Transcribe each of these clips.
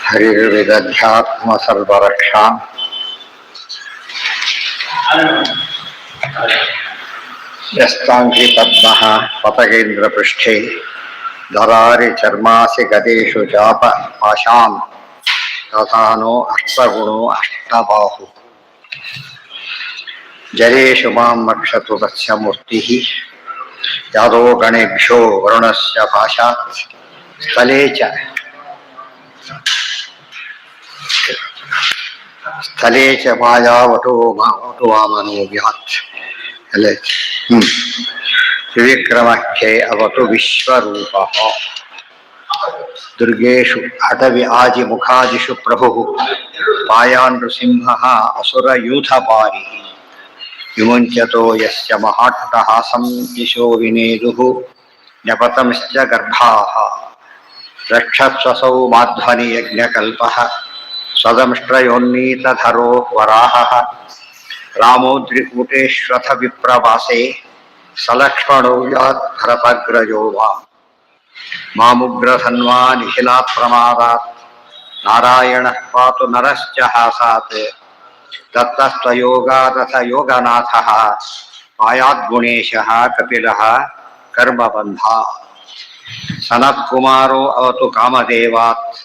ಹರಿರ್ವಿದಧ್ಯಾತ್ಮ ಸರ್ವರಕ್ಷಾ ಯಸ್ತಾಂಘ್ರಿ ಪದ್ಮಃ ಪತಗೇಂದ್ರ ಪೃಷ್ಠೇ ಧರಾರಿ ಚರ್ಮಾಸಿ ಗದೇಶು ಚಾಪ ಪಾಶಾನ್ ತಥಾನೋ ಅಷ್ಟಗುಣೋ ಅಷ್ಟಬಾಹು ಜರೇಶು ಮಾಂ ರಕ್ಷತು ತಸ್ಯ ಮೂರ್ತಿಃ ಯಾದೋ ಗಣೇಭ್ಯೋ ವರುಣಸ್ಯ ಪಾಶಾತ್ ಸ್ಥಳೇ ಚ ಮಾಯಾವಟೋ ವಾಮನೋ ವ್ಯಾತ್ ಅಲ್ಲೇ ತ್ರಿವಿಕ್ರಮಕ್ಕೆ ಅವತು ವಿಶ್ವರೂಪಃ ದುರ್ಗೇಶು ಅಟವಿ ಆಜಿ ಮುಖಾದಿಷು ಪ್ರಭುಃ ಪಾಯಾನ್ ನೃಸಿಂಹಃ ಅಸುರಯೂಥಪಾರಿಃ ವಿಮುಂಚತೋ ಯಸ್ಯ ಮಹಾಟ್ಟಹಾಸಂ ದಿಶೋ ವಿನೇದುಃ ನ್ಯಪತಂಶ್ಚ ಗರ್ಭಾಃ ರಕ್ಷತ್ಸಸೌ ಮಾಧ್ವನಿ ಯಜ್ಞಕಲ್ಪಃ ಸ್ವದಂಷ್ಟ್ರಯೋನ್ನೀತಧರೋ ವರಾಹಃ ರಾಮೋದ್ರಿಕೂಟೇಶ್ವಥ ವಿಪ್ರವಾಸೇ ಸಲಕ್ಷ್ಮಣೋ ಯಾತ್ ಭರತಗ್ರಜೋ ಮಾಮುಗ್ರಧನ್ವಾ ನಿಖಿಲಾತ್ ಪ್ರಮಾದಾತ್ ನಾರಾಯಣಃ ಪಾತು ನರಶ್ಚ ಹಾಸಾತ್ ದತ್ತಸ್ತ್ವಯೋಗಾದಥ ಯೋಗನಾಥಃ ಪಾಯಾದ್ಗುಣೇಶಃ ಕಪಿಲಃ ಕರ್ಮಬಂಧ ಸನತ್ಕುಮಾರೋ ಅವತು ಕಾಮದೇವಾತ್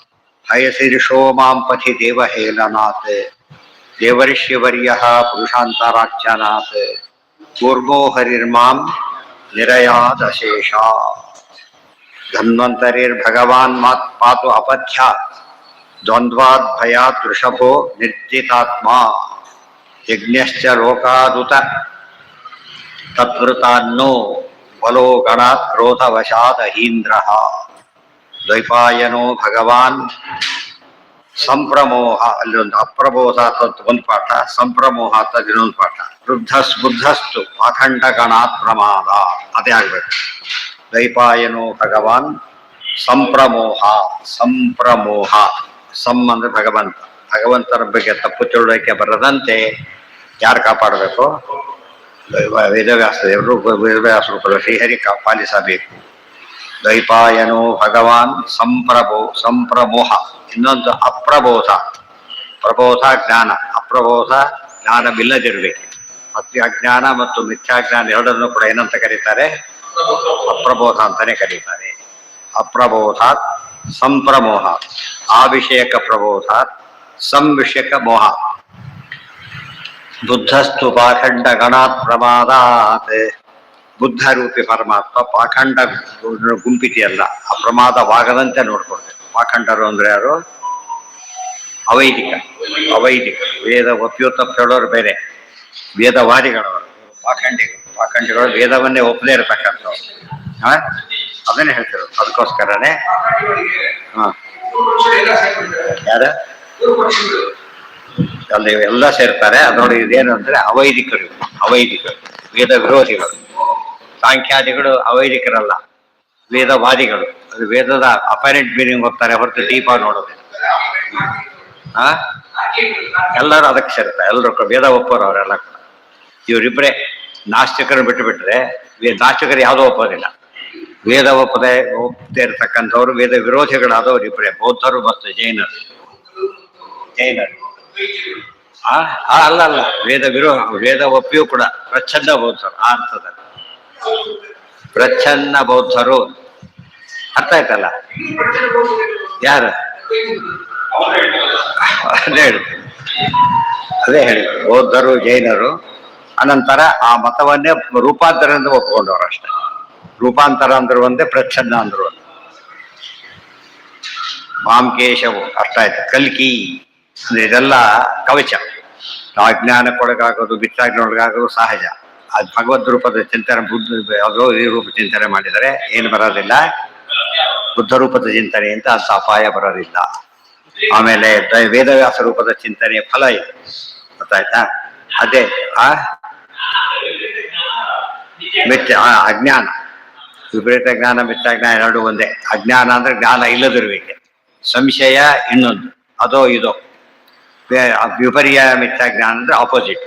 ಹಯಶೀರ್ಷೋ ಮಾಂ ಪಥಿ ದೇವಹೇಳನಾತ್ ದೇವರ್ಷಿವರ್ಯಃ ಪುರುಷಾಂತರಾರ್ಚನಾತ್ ಕೂರ್ಮೋ ಹರಿರ್ಮಾಂ ನಿರಯಾದಶೇಷಾತ್ ಧನ್ವಂತರಿರ್ಭಗವಾನ್ ಮಾತ್ ಪಾತು ಅಪಥ್ಯಾತ್ ದ್ವಂದ್ವಾದ್ ಭಯಾತ್ ವೃಷಭೋ ನಿರ್ಜಿತಾತ್ಮ ಯಜ್ಞಶ್ಚ ಲೋಕಾದುತ ತತ್ವೃತಾನ್ನೋ ಬಲೋ ಗಣಾತ್ ಕ್ರೋಧವಶಾತ್ ಅಹೀಂದ್ರಃ ದ್ವೈಪಾಯನೋ ಭಗವಾನ್ ಸಂಪ್ರಮೋಹ ಅಲ್ಲಿ ಒಂದು ಅಪ್ರಬೋಧ ಅಂತ ಒಂದು ಪಾಠ, ಸಂಪ್ರಮೋಹ ಅಂತ ಇನ್ನೊಂದು ಪಾಠ. ಬುದ್ಧಸ್ತು ಅಖಂಡ ಗಣಾತ್ ಪ್ರಮಾದ ಅದೇ ಆಗ್ಬೇಕು. ದ್ವೈಪಾಯನೋ ಭಗವಾನ್ ಸಂಪ್ರಮೋಹ ಸಂ ಅಂದ್ರೆ ಭಗವಂತನ ಬಗ್ಗೆ ತಪ್ಪು ತಿಳುವಳಿಕೆ ಬರದಂತೆ ಯಾರು ಕಾಪಾಡಬೇಕು? ವೇದವ್ಯಾಸರು ಶ್ರೀಹರಿ ಪಾಲಿಸಬೇಕು. ದ್ವೈಪಾಯನೋ ಭಗವಾನ್ ಸಂಪ್ರಮೋಹ. ಇನ್ನೊಂದು ಅಪ್ರಬೋಧ. ಪ್ರಬೋಧ ಜ್ಞಾನ, ಅಪ್ರಬೋಧ ಜ್ಞಾನವಿಲ್ಲದಿರಬೇಕು. ಅಜ್ಞಾನ ಮತ್ತು ಮಿಥ್ಯಾಜ್ಞಾನ ಎರಡನ್ನೂ ಕೂಡ ಏನಂತ ಕರೀತಾರೆ? ಅಪ್ರಬೋಧ ಅಂತಾನೆ ಕರೀತಾರೆ. ಅಪ್ರಬೋಧಾತ್ ಸಂಪ್ರಮೋಹ, ಆವಿಷಯಕ ಪ್ರಬೋಧಾತ್ ಸಂವಿಷಯಕ ಮೋಹ. ಬುದ್ಧಸ್ತು ಪಾಖಂಡ ಗಣಾತ್ ಪ್ರಮಾದಾತ್. ಬುದ್ಧ ರೂಪಿ ಪರಮಾತ್ಮ ಪಾಖಂಡ ಗುಂಪಿದೆಯಲ್ಲ, ಆ ಪ್ರಮಾದವಾಗದಂತೆ ನೋಡ್ಕೊಳ್ಬೇಕು. ಪಾಖಂಡರು ಅಂದ್ರೆ ಯಾರು? ಅವೈದಿಕ ವೇದ ಒಪ್ಪಿಯೋ ತಪ್ಪು ಹೇಳೋರು ಬೇರೆ, ವೇದವಾದಿಗಳವರು. ಪಾಖಂಡಿಗಳು ವೇದವನ್ನೇ ಒಪ್ಪದೇ ಇರತಕ್ಕಂಥವ್ರು. ಅದನ್ನೇ ಹೇಳ್ತಿರೋದು. ಅದಕ್ಕೋಸ್ಕರನೇ ಯಾರ ಅಲ್ಲಿ ಎಲ್ಲ ಸೇರ್ತಾರೆ. ಅದರೊಳಗೆ ಇದೇನು ಅಂದ್ರೆ ಅವೈದಿಕರು, ವೇದ ವಿರೋಧಿಗಳು. ಸಾಂಖ್ಯಾದಿಗಳು ಅವೈದಿಕರಲ್ಲ, ವೇದವಾದಿಗಳು. ಅದು ವೇದದ ಅಪರೆಂಟ್ ಮೀನಿಂಗ್ ಹೋಗ್ತಾರೆ ಹೊರತು ಡೀಪಾಗಿ ನೋಡೋದು. ಎಲ್ಲರೂ ಅದಕ್ಕೆ ಸೇರ್ತಾರೆ. ಎಲ್ಲರೂ ವೇದ ಒಪ್ಪೋರು ಅವರೆಲ್ಲ ಕೂಡ. ಇವರಿಬ್ಬರೇ ನಾಸ್ತಿಕರನ್ನು ಬಿಟ್ಟುಬಿಟ್ರೆ ನಾಸ್ತಿಕರು ಯಾವುದೋ ಒಪ್ಪೋದಿಲ್ಲ. ವೇದ ಒಪ್ಪದೇ ಇರತಕ್ಕಂಥವ್ರು ವೇದ ವಿರೋಧಿಗಳಾದವ್ರು ಇಬ್ಬರೇ, ಬೌದ್ಧರು ಮತ್ತು ಜೈನರು. ಅಲ್ಲ, ವೇದ ಒಪ್ಪಿಯೂ ಕೂಡ ಪ್ರಚ್ಛನ್ನ ಬೌದ್ಧರು. ಆ ಅರ್ಥದಲ್ಲಿ ಪ್ರಚ್ಛನ್ನ ಬೌದ್ಧರು. ಅರ್ಥ ಆಯ್ತಲ್ಲ? ಯಾರು? ಅದೇ ಹೇಳಿ, ಬೌದ್ಧರು ಜೈನರು. ಅನಂತರ ಆ ಮತವನ್ನೇ ರೂಪಾಂತರದಿಂದ ಒಪ್ಪಿಕೊಂಡವರು ಅಷ್ಟೇ. ರೂಪಾಂತರ ಅಂದ್ರು ಒಂದೇ, ಪ್ರಚ್ಛನ್ನ ಅಂದ್ರು ಒಂದೇ. ಮಾಂಕೇಶವು ಅಷ್ಟಾಯ್ತು. ಕಲ್ಕಿ ಅಂದ್ರೆ ಇದೆಲ್ಲ ಕವಚ. ಅಜ್ಞಾನಕ್ಕೊಳಗಾಗೋದು, ಮಿಥ್ಯಾಜ್ಞಾನಕ್ಕೊಳಗಾಗೋದು ಸಹಜ. ಅದು ಭಗವದ್ ರೂಪದ ಚಿಂತನೆ. ಯಾವುದೋ ಈ ರೂಪ ಚಿಂತನೆ ಮಾಡಿದರೆ ಏನು ಬರೋದಿಲ್ಲ, ಬುದ್ಧ ರೂಪದ ಚಿಂತನೆ ಅಂತ ಅಂತ ಅಪಾಯ ಬರೋದಿಲ್ಲ. ಆಮೇಲೆ ವೇದವ್ಯಾಸ ರೂಪದ ಚಿಂತನೆಯ ಫಲ ಇದೆ, ಗೊತ್ತಾಯ್ತಾ? ಅದೇ ಅಜ್ಞಾನ, ವಿಪರೀತ ಜ್ಞಾನ, ಮಿಥ್ಯಾಜ್ಞಾನ ಎರಡು ಒಂದೇ. ಅಜ್ಞಾನ ಅಂದ್ರೆ ಜ್ಞಾನ ಇಲ್ಲದಿರುವಿಕೆ, ಸಂಶಯ ಇನ್ನೊಂದು, ಅದೋ ಇದೋ. ವಿಪರ್ಯ ಮಿಥ್ಯಾಜ್ಞಾನ ಅಂದ್ರೆ ಆಪೋಸಿಟ್,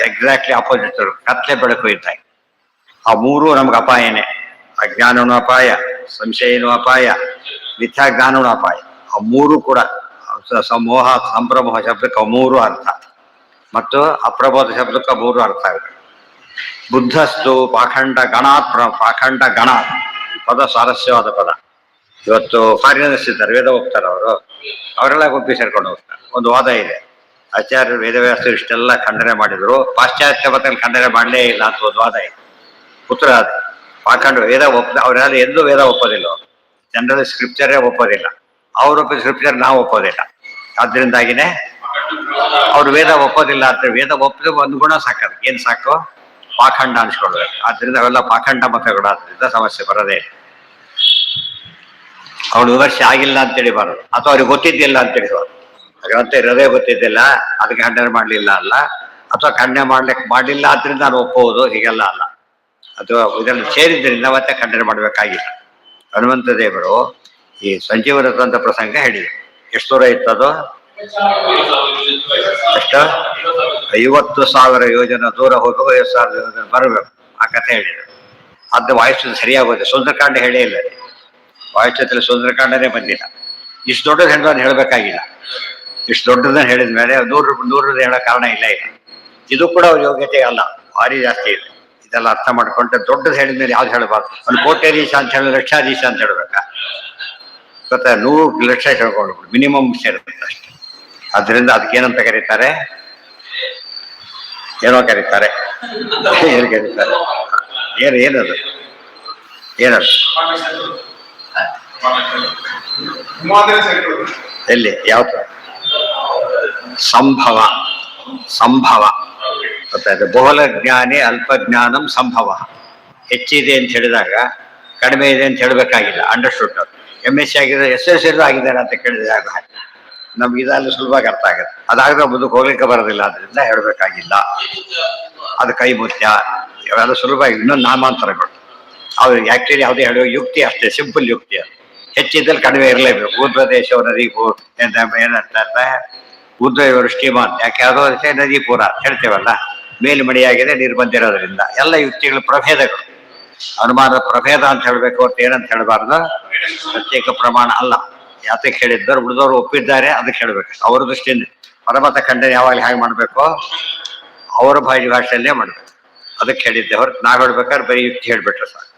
ಎಕ್ಸಾಕ್ಟ್ಲಿ ಆಪೋಸಿಟ್. ಕತ್ಲೆ ಬೆಳಕು ಇದ್ದಾಗ ಆ ಮೂರು ನಮ್ಗೆ ಅಪಾಯನೇ. ಅಜ್ಞಾನನೂ ಅಪಾಯ, ಸಂಶಯನೂ ಅಪಾಯ, ಮಿಥ್ಯಾ ಜ್ಞಾನವೂ ಅಪಾಯ. ಆ ಮೂರು ಕೂಡ ಮೋಹ ಸಂಪ್ರಮೋಹ ಶಬ್ದಕ್ಕೆ ಮೂರು ಅರ್ಥ, ಮತ್ತು ಅಪ್ರಬೋಧ ಶಬ್ದಕ್ಕೆ ಮೂರು ಅರ್ಥ ಆಗುತ್ತೆ. ಬುದ್ಧಸ್ತು ಪಾಖಂಡ ಗಣಾತ್ ಪಾಖಂಡ ಗಣ ಈ ಪದ ಸ್ವಾರಸ್ಯವಾದ ಪದ. ಇವತ್ತು ಫಾರಿನರ್ಸ್ ಇದ್ದಾರೆ, ವೇದ ಹೋಗ್ತಾರೆ ಅವರು, ಅವರೆಲ್ಲ ಗುಂಪಿ ಸೇರ್ಕೊಂಡು ಹೋಗ್ತಾರೆ. ಒಂದು ವಾದ ಇದೆ, ಆಚಾರ್ಯರು ವೇದವ್ಯಾಸರು ಇಷ್ಟೆಲ್ಲ ಖಂಡನೆ ಮಾಡಿದ್ರು, ಪಾಶ್ಚಾತ್ಯ ಮತದಲ್ಲಿ ಖಂಡನೆ ಮಾಡಲೇ ಇಲ್ಲ ಅಂತ ಒಂದು ವಾದ ಇದೆ. ಉತ್ತರ ಅದೇ, ಪಾಖಂಡ ವೇದ ಅವರೆಲ್ಲ ಎಂದೂ ವೇದ ಒಪ್ಪೋದಿಲ್ಲ. ಅವರು ಜನರಲ್ ಸ್ಕ್ರಿಪ್ಚರೇ ಒಪ್ಪೋದಿಲ್ಲ, ಅವ್ರು ಒಪ್ಪಿದ ಸ್ಕ್ರಿಪ್ಚರ್ ನಾವು ಒಪ್ಪೋದಿಲ್ಲ. ಆದ್ರಿಂದಾಗಿನೇ ಅವ್ರು ವೇದ ಒಪ್ಪೋದಿಲ್ಲ ಅಂತ. ವೇದ ಒಪ್ಪದೆ ಒಂದು ಗುಣ ಸಾಕದು, ಏನ್ ಸಾಕು? ಪಾಖಂಡ ಅನ್ಸ್ಕೊಳ್ಬೇಕು. ಆದ್ರಿಂದ ಅವೆಲ್ಲ ಪಾಖಂಡ ಮತಗಳಾದ್ರಿಂದ ಸಮಸ್ಯೆ ಬರೋದೇ. ಅವ್ರು ವಿಮರ್ಶೆ ಆಗಿಲ್ಲ ಅಂತ ತಿಳಿಬಾರದು, ಅಥವಾ ಅವ್ರಿಗೆ ಗೊತ್ತಿದ್ದಿಲ್ಲ ಅಂತ ತಿಳಿಬಾರದು. ಹಾಗಂತ ಹೃದಯ ಗೊತ್ತಿದ್ದಿಲ್ಲ ಅದಕ್ಕೆ ಖಂಡನೆ ಮಾಡಲಿಲ್ಲ ಅಲ್ಲ, ಅಥವಾ ಖಂಡನೆ ಮಾಡಲಿಲ್ಲ ಆದ್ರಿಂದ ನಾನು ಒಪ್ಪುವುದು, ಹೀಗೆಲ್ಲ ಅಲ್ಲ. ಅಥವಾ ಇದನ್ನು ಸೇರಿದ್ರಿಂದ ಮತ್ತೆ ಖಂಡನೆ ಮಾಡಬೇಕಾಗಿಲ್ಲ. ಹನುಮಂತ ದೇವರು ಈ ಸಂಜೀವನ ಅಂತ ಪ್ರಸಂಗ ಹೇಳಿದರು. ಎಷ್ಟು ದೂರ ಇತ್ತದು? ಎಷ್ಟು? 50,000 ಯೋಜನೆ ದೂರ ಹೋಗುವ 50,000 ಯೋಜನೆ ಬರಬೇಕು, ಆ ಕಥೆ ಹೇಳಿದರು. ಅದು ವಾಯುಸ್ಥಿತಿ ಸರಿಯಾಗೋದೆ. ಸುಂದರಕಾಂಡ ಹೇಳೇ ಇಲ್ಲ, ವಾಯುಸ್ಥಿತಿಯಲ್ಲಿ ಸುಂದರಕಾಂಡನೇ ಬಂದಿಲ್ಲ. ಇಷ್ಟು ದೊಡ್ಡದು ಹೇಳೋದು ಹೇಳಬೇಕಾಗಿಲ್ಲ. ಇಷ್ಟು ದೊಡ್ಡದನ್ನ ಹೇಳಿದ ಮೇಲೆ ನೂರದ್ದು ಹೇಳೋ ಕಾರಣ ಇಲ್ಲ. ಇಲ್ಲ, ಇದು ಕೂಡ ಅವ್ರ ಯೋಗ್ಯತೆ ಅಲ್ಲ, ಭಾರಿ ಜಾಸ್ತಿ ಇದೆ. ಇದೆಲ್ಲ ಅರ್ಥ ಮಾಡ್ಕೊಂಡ್ರೆ ದೊಡ್ಡದು ಹೇಳಿದ ಮೇಲೆ ಯಾವ್ದು ಹೇಳಬಾರ್ದು. ಒಂದು ಕೋಟ್ಯಾಧೀಶ ಅಂತ ಹೇಳಿ ಲಕ್ಷಾಧೀಶ ಅಂತ ಹೇಳ್ಬೇಕಾ? ಗೊತ್ತಾ, 100 ಲಕ್ಷ ಹೇಳ್ಕೊಂಡು ಮಿನಿಮಮ್ ಸೇರುತ್ತೆ ಅಷ್ಟೇ. ಅದರಿಂದ ಅದಕ್ಕೇನಂತ ಕರೀತಾರೆ? ಏನೋ ಕರೀತಾರೆ, ಏನು ಕರೀತಾರೆ? ಏನದು ಏನದು? ಎಲ್ಲಿ ಯಾವ್ದು? ಸಂಭವ. ಸಂಭವ ಗೊತ್ತಾಯ್ತು. ಬಹುಲ ಜ್ಞಾನಿ ಅಲ್ಪಜ್ಞಾನಂ ಸಂಭವ. ಹೆಚ್ಚಿದೆ ಅಂತ ಹೇಳಿದಾಗ ಕಡಿಮೆ ಇದೆ ಅಂತ ಹೇಳಬೇಕಾಗಿಲ್ಲ, ಅಂಡರ್ಸ್ಟುಡ್. MSc ಆಗಿದೆ, SSLC ಆಗಿದ್ದಾರೆ ಅಂತ ಕೇಳಿದಾಗ ನಮ್ಗೆ ಇದೆಲ್ಲ ಸುಲಭವಾಗಿ ಅರ್ಥ ಆಗುತ್ತೆ. ಅದಾಗದ್ರೆ ಮುಂದಕ್ಕೆ ಹೋಗ್ಲಿಕ್ಕೆ ಬರೋದಿಲ್ಲ, ಅದರಿಂದ ಹೇಳಬೇಕಾಗಿಲ್ಲ. ಅದು ಕೈ ಮುತ್ಯ, ಇವೆಲ್ಲ ಸುಲಭ. ಇನ್ನೊಂದು ನಾಮಾಂತರಗಳು ಅವ್ರಿಗೆ ಆಕ್ಚುಲಿ ಯಾವುದೇ ಹೇಳುವ ಯುಕ್ತಿ ಅಷ್ಟೇ, ಸಿಂಪಲ್ ಯುಕ್ತಿ. ಅದು ಹೆಚ್ಚಿದ್ದಲ್ಲಿ ಕಡಿಮೆ ಇರಲೇಬೇಕು. ಊರ್ಧ್ವದೇಶವ ನದಿ ಏನಂತಾರೆ, ಊರ್ಧ್ವ ಶ್ರೀಮಾನ್, ಯಾಕೆ ಯಾವುದೋ ನದಿ ಪೂರ ಹೇಳ್ತೇವಲ್ಲ, ಮೇಲ್ಮಡಿಯಾಗಿದೆ ನೀರು ಬಂದಿರೋದ್ರಿಂದ. ಎಲ್ಲ ಯುಕ್ತಿಗಳ ಪ್ರಭೇದಗಳು. ಅನುಮಾನದ ಪ್ರಭೇದ ಅಂತ ಹೇಳ್ಬೇಕು ಹೊರತು ಏನಂತ ಹೇಳಬಾರ್ದು, ಪ್ರತ್ಯೇಕ ಪ್ರಮಾಣ ಅಲ್ಲ. ಯಾತಕ್ಕೆ ಹೇಳಿದ್ದಾರೆ? ಉಳಿದವರು ಒಪ್ಪಿದ್ದಾರೆ, ಅದಕ್ಕೆ ಹೇಳ್ಬೇಕು. ಅವರ ದೃಷ್ಟಿಯಿಂದ ಪರಮತ ಖಂಡನೆ ಯಾವಾಗ ಹೇಗೆ ಮಾಡಬೇಕು? ಅವರ ಭಾಷೆಯಲ್ಲೇ ಮಾಡ್ಬೇಕು. ಅದಕ್ಕೆ ಹೇಳಿದ್ದೆ ಹೊರತು ನಾವ್ ಹೇಳ್ಬೇಕಾದ್ರೆ ಬರೀ ಯುಕ್ತಿ ಹೇಳ್ಬಿಟ್ರೆ ಸಾಕು.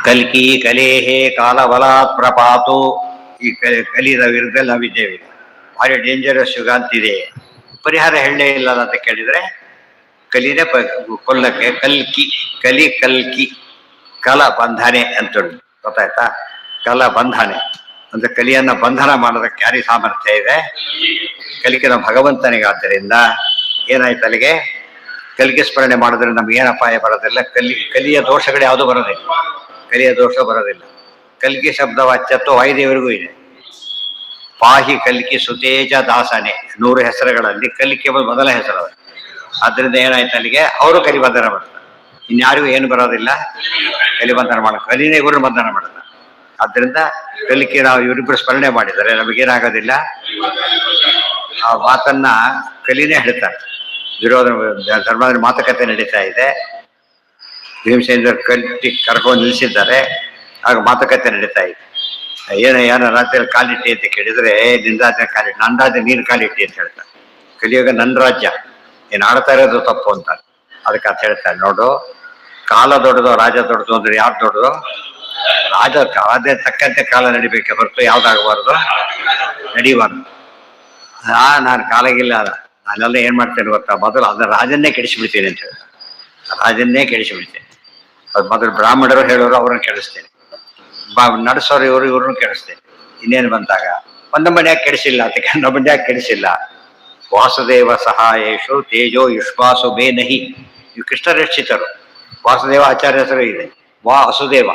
ಕಲ್ಕಿ ಕಲೇಹೇ ಕಾಲಬಲಾತ್ ಪ್ರಪಾತು. ಈ ಕಲಿದ ವಿರುದ್ಧ ನಾವಿದ್ದೇವೆ. ಭಾರಿ ಡೇಂಜರಸ್ ಯುಗ ಅಂತಿದೆ. ಪರಿಹಾರ ಹೇಳಲೇ ಇಲ್ಲ ಅಂತ ಕೇಳಿದ್ರೆ, ಕಲಿನೇ ಕೊಲ್ಲಕ್ಕೆ ಕಲ್ಕಿ, ಕಲ್ಕಿ ಕಲ ಬಂಧನೆ ಅಂತೇಳಿ ಗೊತ್ತಾಯ್ತಾ? ಕಲ ಬಂಧನೆ ಅಂದ್ರೆ ಕಲಿಯನ್ನ ಬಂಧನ ಮಾಡೋದಕ್ಕೆ ಯಾರಿಗೆ ಸಾಮರ್ಥ್ಯ ಇದೆ? ಕಲಿಕಿನ ಭಗವಂತನಿಗಾದ್ದರಿಂದ ಏನಾಯ್ತು ಅಲ್ಲಿಗೆ? ಕಲಿಕೆ ಸ್ಮರಣೆ ಮಾಡಿದ್ರೆ ನಮ್ಗೆ ಏನು ಅಪಾಯ ಬರೋದಿಲ್ಲ. ಕಲಿಯ ದೋಷಗಳು ಯಾವುದು ಬರೋದಿಲ್ಲ. ಕಲಿಯ ದೋಷ ಬರೋದಿಲ್ಲ. ಕಲ್ಕಿ ಶಬ್ದ ವಾಚ್ಯತ್ವ ವಾಯುದೇವರಿಗೂ ಇದೆ. ಪಾಹಿ ಕಲ್ಕಿ ಸುತೇಜ ದಾಸನೆ 100 ಹೆಸರುಗಳಲ್ಲಿ ಕಲ್ಕಿ ಮೊದಲ ಹೆಸರು. ಆದ್ರಿಂದ ಏನಾಯ್ತು ಅಲ್ಲಿಗೆ? ಅವರು ಕಲಿಬಂಧನ ಮಾಡ್ತಾರೆ. ಇನ್ಯಾರಿಗೂ ಏನು ಬರೋದಿಲ್ಲ, ಕಲಿಬಂಧನ ಮಾಡ. ಕಲಿನೇ ಇವರು ಬಂಧನ ಮಾಡ್ತಾರೆ. ಆದ್ರಿಂದ ಕಲಿಕೆ ನಾವು ಇವರಿಬ್ಬರು ಸ್ಮರಣೆ ಮಾಡಿದರೆ ನಮಗೇನಾಗೋದಿಲ್ಲ. ಆ ಮಾತನ್ನ ಕಲಿನೇ ಹೇಳ್ತಾರೆ. ವಿರೋಧ ಧರ್ಮದ ಮಾತುಕತೆ ನಡೀತಾ ಇದೆ. ಭೀಮಸೇಂದ್ರ ಕರ್ಕೊಂಡು ನಿಲ್ಲಿಸಿದ್ದಾರೆ. ಆಗ ಮಾತುಕತೆ ನಡೀತಾ ಇದೆ. ಏನ ರಾಜ್ಯದಲ್ಲಿ ಕಾಲಿಟ್ಟಿ ಅಂತ ಕೇಳಿದ್ರೆ, ನಿನ್ನ ರಾಜ್ಯ ಕಾಲಿಟ್ಟಿ, ನನ್ನ ರಾಜ್ಯ ನೀನು ಕಾಲಿಟ್ಟಿ ಅಂತ ಹೇಳ್ತಾರೆ. ಕಲಿಯುಗ ನನ್ನ ರಾಜ್ಯ, ನೀನು ಆಡ್ತಾ ಇರೋದು ತಪ್ಪು ಅಂತ. ಅದಕ್ಕೆ ಅಂತ ಹೇಳ್ತಾರೆ, ನೋಡು, ಕಾಲ ದೊಡ್ಡದು ರಾಜ ದೊಡ್ಡದು ಅಂದ್ರೆ ಯಾರು ದೊಡ್ಡದು? ರಾಜ ತಕ್ಕಂತೆ ಕಾಲ ನಡಿಬೇಕೆ ಹೊರತು ಯಾವ್ದಾಗಬಾರ್ದು, ನಡಿಬಾರ್ದು. ನಾನು ಕಾಲಾಗಿಲ್ಲ, ನಾನೆಲ್ಲ ಏನ್ ಮಾಡ್ತೇನೆ ಗೊತ್ತಾ, ಮೊದಲು ಅದನ್ನ ರಾಜನ್ನೇ ಕೆಡಿಸಿಬಿಡ್ತೀನಿ ಅಂತ ಹೇಳ್ತಾರೆ. ರಾಜನ್ನೇ ಕೆಡಿಸಿಬಿಡ್ತೇನೆ. ಅದು ಮೊದಲು ಬ್ರಾಹ್ಮಣರು ಹೇಳೋರು ಅವ್ರನ್ನ ಕೆಡಿಸ್ತೇನೆ, ನಡೆಸೋರು ಇವ್ರನ್ನ ಕೆಡಿಸ್ತೇನೆ. ಇನ್ನೇನು ಬಂದಾಗ ಒಂದು ಮನ್ಯಾಗ ಕೆಡಿಸಿಲ್ಲ ಅದಕ್ಕೆ, ನಮ್ಮ ಮನ್ಯಾಗ ಕೆಡಿಸಿಲ್ಲ. ವಾಸುದೇವ ಸಹಾಯೇಶು ತೇಜೋ ಯುಷ್ಮಾಸು ಮೇ ನಹಿ. ಇವು ಕೃಷ್ಣ ರಕ್ಷಿತರು. ವಾಸುದೇವ ಆಚಾರ್ಯ ಹೆಸರು ಇದೆ, ವಾಸುದೇವ.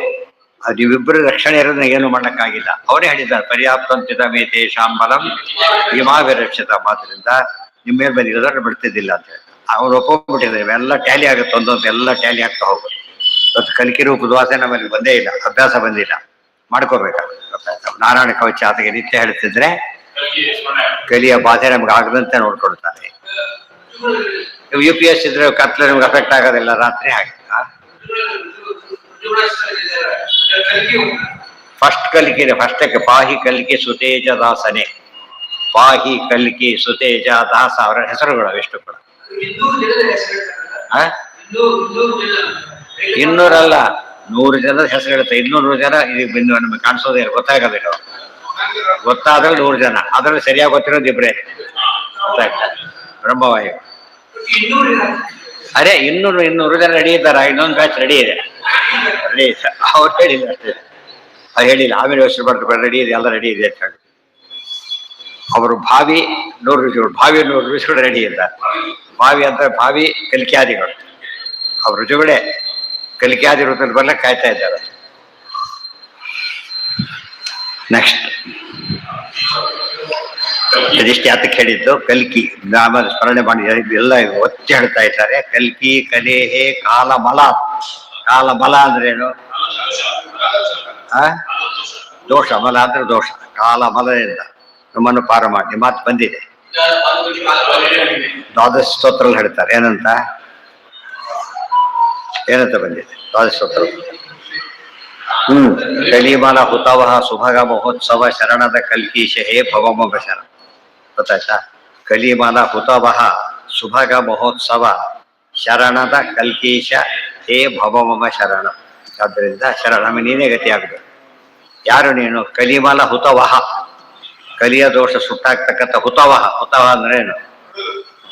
ಅದು ನೀವಿಬ್ಬರು ರಕ್ಷಣೆ ಇರೋದನ್ನ ಏನು ಮಾಡಕ್ಕಾಗಿಲ್ಲ. ಅವರೇ ಹೇಳಿದ್ದಾರೆ, ಪರ್ಯಾಪ್ತಂತಿದ ಮೇ ತೇಷಾಂಬಲಂ ಇಮಾವಿರಕ್ಷಿತ. ಮಾತ್ರದಿಂದ ನಿಮ್ಮ ಮೇಲೆ ಬಂದಿರೋದ್ರೆ ಬಿಡ್ತಿದ್ದಿಲ್ಲ ಅಂತ ಹೇಳಿ ಅವ್ರು ಒಪ್ಕೊಂಡ್ಬಿಟ್ಟಿದ್ದಾರೆ. ಇವೆಲ್ಲ ಟ್ಯಾಲಿ ಆಗುತ್ತೆ, ಒಂದೊಂದು ಎಲ್ಲ ಟ್ಯಾಲಿ ಆಗ್ತಾ ಹೋಗುತ್ತೆ. ಇವತ್ತು ಕಲಿಕೆ ರೂಪದ ವಾಸನೆ ನಮಗೆ ಬಂದೇ ಇಲ್ಲ, ಅಭ್ಯಾಸ ಬಂದಿಲ್ಲ, ಮಾಡ್ಕೋಬೇಕಾಗುತ್ತೆ. ನಾರಾಯಣ ಕವಚ ಆತಗೆ ನಿತ್ಯ ಹೇಳ್ತಿದ್ರೆ ಕಲಿಯ ಬಾಧೆ ನಮ್ಗೆ ಆಗದಂತೆ ನೋಡ್ಕೊಳ್ತಾರೆ. UPS ಇದ್ರೆ ಕತ್ಲೆ ನಿಮ್ಗೆ ಅಫೆಕ್ಟ್ ಆಗೋದಿಲ್ಲ, ರಾತ್ರಿ ಹಾಗೆ ಫಸ್ಟ್ ಕಲ್ಕಿ ಫಸ್ಟಕ್ಕೆ ಪಾಹಿ ಕಲ್ಕಿ ಸುತೇಜ ದಾಸನೆ, ಪಾಹಿ ಕಲ್ಕಿ ಸುತೇಜ ದಾಸ ಅವರ ಹೆಸರುಗಳು ಅವೆಷ್ಟು ಕೂಡ. 200 100 ಜನದ ಹೆಸರು ಹೇಳುತ್ತೆ. 200 ಜನ ಈಗ ನಮಗೆ ಕಾಣಿಸೋದೇ ಗೊತ್ತಾಗೋದಿಲ್ಲ. ಗೊತ್ತಾದ್ರೆ 100 ಜನ, ಅದ್ರಲ್ಲಿ ಸರಿಯಾಗಿ ಗೊತ್ತಿರೋದು ಇಬ್ರೇ ಗೊತ್ತಾಗ್ತಾರೆ. ಬ್ರಹ್ಮವಾಯು ಅರೆ 200 ಜನ ರೆಡಿ ಇದ್ದಾರ. ಇನ್ನೊಂದು ಬ್ಯಾಚ್ ರೆಡಿ ಇದೆ. ಅವ್ರು ಹೇಳಿಲ್ಲ ಅಷ್ಟೇ, ಅವ್ರು ಹೇಳಿಲ್ಲ. ಆಮೇಲೆ ಯೋಚನೆ ಮಾಡ್ತಾರೆ ರೆಡಿ ಇದೆ, ಎಲ್ಲ ರೆಡಿ ಇದೆ ಅಂತ ಹೇಳಿ. ಅವರು ಭಾವಿ 100 ಋಷಿಗಳು, ಭಾವಿ 100 ಋಷಿಗಳು ರೆಡಿ ಇದ್ದಾರೆ. ಭಾವಿ ಅಂದ್ರೆ ಭಾವಿ ಕಲಿಕ್ಯಾದಿಗಳು, ಅವ್ರ ರುಜುಗಳೇ ಕಲಿಕ್ಯಾದಿ ರೂಪದಲ್ಲಿ ಬರಲಿಕ್ಕೆ ಕಾಯ್ತಾ ಇದ್ದಾರೆ. ನೆಕ್ಸ್ಟ್ ಇದಿಷ್ಟು ಯಾತಕ್ಕೆ ಹೇಳಿದ್ದು, ಕಲ್ಕಿ ನಾಮ ಸ್ಮರಣೆ ಮಾಡಿ ಎಲ್ಲ ಒತ್ತಿ ಹೇಳ್ತಾ ಇದ್ದಾರೆ. ಕಲ್ಕಿ ಕಲೇಹೇ ಕಾಲಮಲ. ಕಾಲಮಲ ಅಂದ್ರೇನು? ದೋಷ. ಮಲ ಅಂದ್ರೆ ದೋಷ. ಕಾಲಮಲದಿಂದ ನಮ್ಮನ್ನು ಪಾರ ಮಾಡಿ ಮಾತು ಬಂದಿದೆ. ದ್ವಾದಶ ಸ್ತೋತ್ರದಲ್ಲಿ ಹೇಳ್ತಾರೆ. ಏನಂತ ಬಂದಿದೆ ದ್ವಾದಶ ಸ್ತೋತ್ರ. ಕಲಿಮಲ ಹುತವಃ ಸುಭಗ ಮಹೋತ್ಸವ ಶರಣದ ಕಲ್ಕೀಶ ಹೇ ಭವಮಗ ಶರಣ. ಗೊತ್ತಾಯ್ತಾ? ಕಲಿಮಲ ಹುತವಃ ಸುಭಗ ಮಹೋತ್ಸವ ಶರಣದ ಕಲ್ಕೀಶ ಹೇ ಭವಮಮ ಶರಣ. ಆದ್ದರಿಂದ ಶರಣ ನೀನೇ ಗತಿ ಆಗಬೇಕು. ಯಾರು ನೀನು? ಕಲಿಮಲ ಹುತವಃ, ಕಲಿಯ ದೋಷ ಸುಟ್ಟಾಗ್ತಕ್ಕಂಥ ಹುತವಃ. ಹುತವಃ ಅಂದ್ರೆ ಏನು?